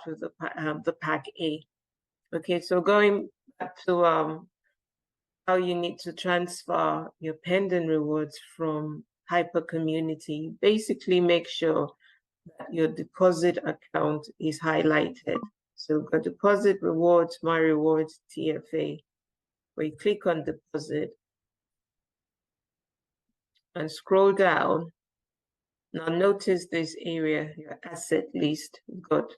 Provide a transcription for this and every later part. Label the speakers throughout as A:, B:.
A: with the pack A. Okay, so going back to how you need to transfer your pending rewards from Hyper Community, basically make sure that your deposit account is highlighted. So go deposit rewards, my rewards, TFA, where you click on deposit and scroll down. Now notice this area, your asset list. You've got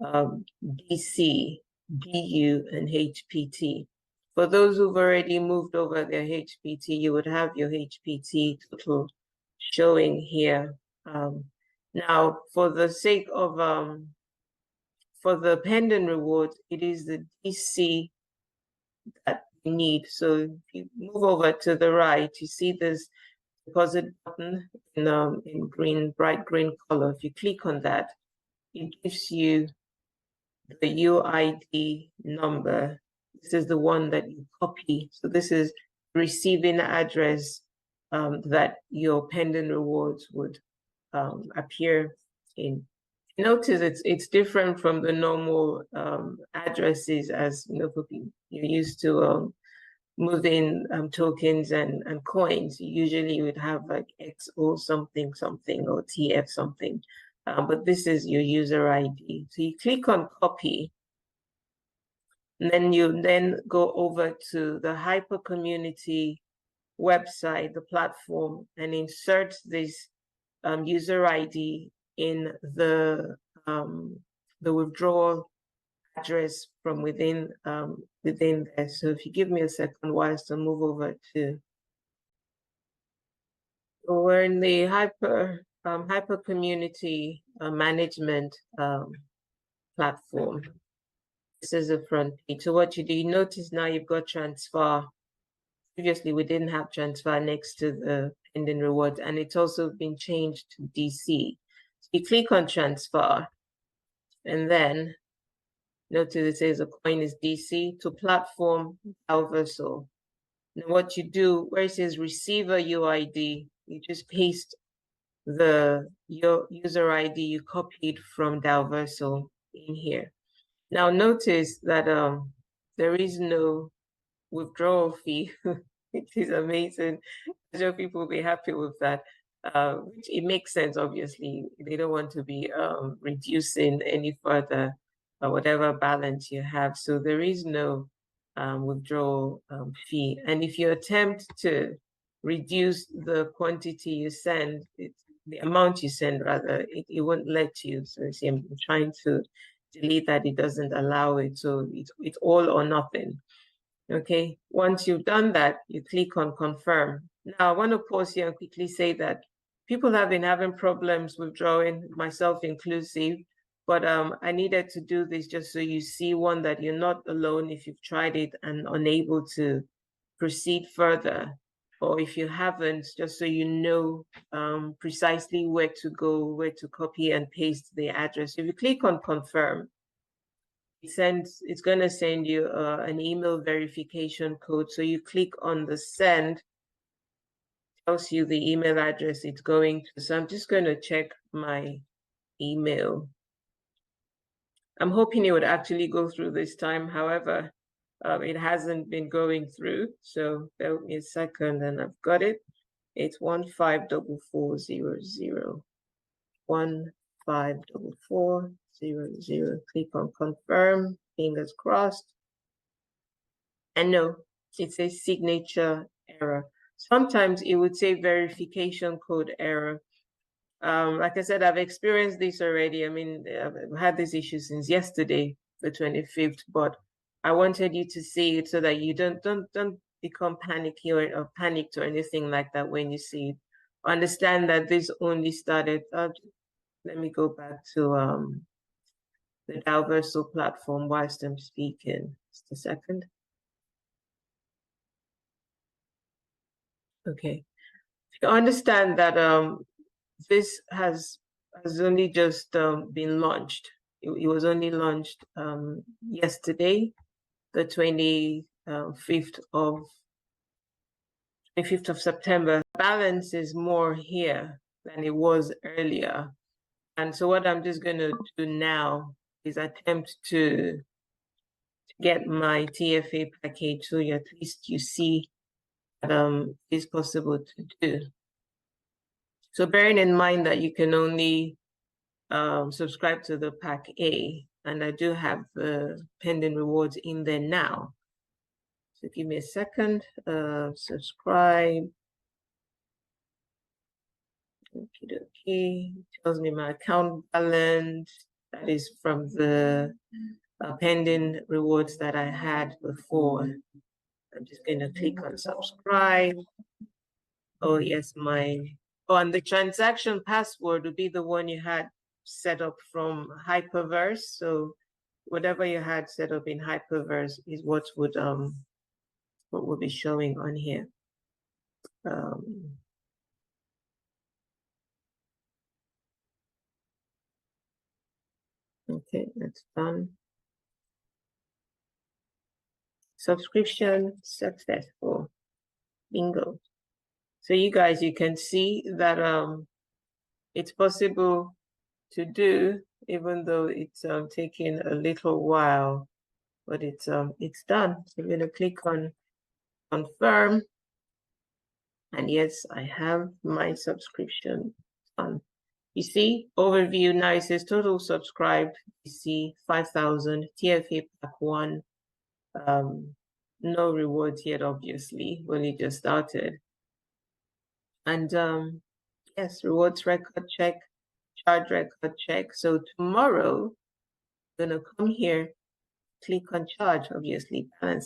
A: BC, BU, and HPT. For those who've already moved over their HPT, you would have your HPT total showing here. Now, for the sake of for the pending reward, it is the DC that you need. So if you move over to the right, you see this deposit button in green, bright green color. If you click on that, it gives you the UID number. This is the one that you copy. So this is receiving address that your pending rewards would appear in. Notice it's different from the normal addresses, as you know, you're used to moving tokens and coins. Usually you would have like XO something something or TF something, but this is your user ID. So you click on copy, and then you go over to the Hyper Community website, the platform, and insert this user ID in the withdrawal address from within there. So if you give me a second whilst I move over to, we're in the Hyper Community management platform. This is the front page. So what you do, you notice now you've got transfer. Previously we didn't have transfer next to the pending reward, and it's also been changed to DC. So you click on transfer, and then notice it says a coin is DC to platform Dalverso. Now what you do, where it says receiver UID, you just paste your user ID you copied from Dalverso in here. Now notice that there is no withdrawal fee. It is amazing. I'm sure people will be happy with that. It makes sense, obviously. They don't want to be reducing any further whatever balance you have. So there is no withdrawal fee. And if you attempt to reduce the quantity you send, the amount you send rather, it won't let you. So see, I'm trying to delete that. It doesn't allow it. So it's all or nothing. Okay, once you've done that, you click on confirm. Now I want to pause here and quickly say that people have been having problems withdrawing, myself inclusive, but I needed to do this just so you see, one, that you're not alone if you've tried it and unable to proceed further, or if you haven't, just so you know precisely where to go, where to copy and paste the address. If you click on confirm, it's going to send you an email verification code. So you click on the send, tells you the email address it's going to. So I'm just going to check my email. I'm hoping it would actually go through this time. However, it hasn't been going through. So bear with me a second and I've got it. It's 154400. 154400. Click on confirm, fingers crossed. And no, it says signature error. Sometimes it would say verification code error. Like I said, I've experienced this already. I mean, I've had this issue since yesterday, the 25th, but I wanted you to see it so that you don't become panicky or panicked or anything like that when you see it. Understand that this only started. Let me go back to the Dalverso platform whilst I'm speaking. Just a second. Okay. You understand that this has only just been launched. It was only launched yesterday, the 25th of September. Balance is more here than it was earlier. And so what I'm just going to do now is attempt to get my TFA package, so at least you see that it's possible to do. So bearing in mind that you can only subscribe to the pack A, and I do have pending rewards in there now. So give me a second. Subscribe. Okay. Tells me my account balance. That is from the pending rewards that I had before. I'm just going to click on subscribe. Oh, yes, and the transaction password would be the one you had set up from Hyperverse. So whatever you had set up in Hyperverse is what would be showing on here. Okay, that's done. Subscription successful. Bingo. So you guys, you can see that it's possible to do, even though it's taking a little while, but it's done. So I'm going to click on confirm, and yes, I have my subscription on. You see overview now. It says total subscribed. You see 5,000 TFA pack 1. No rewards yet, obviously. Only just started. And yes, rewards record check, charge record check. So tomorrow, I'm gonna come here, click on charge, obviously balance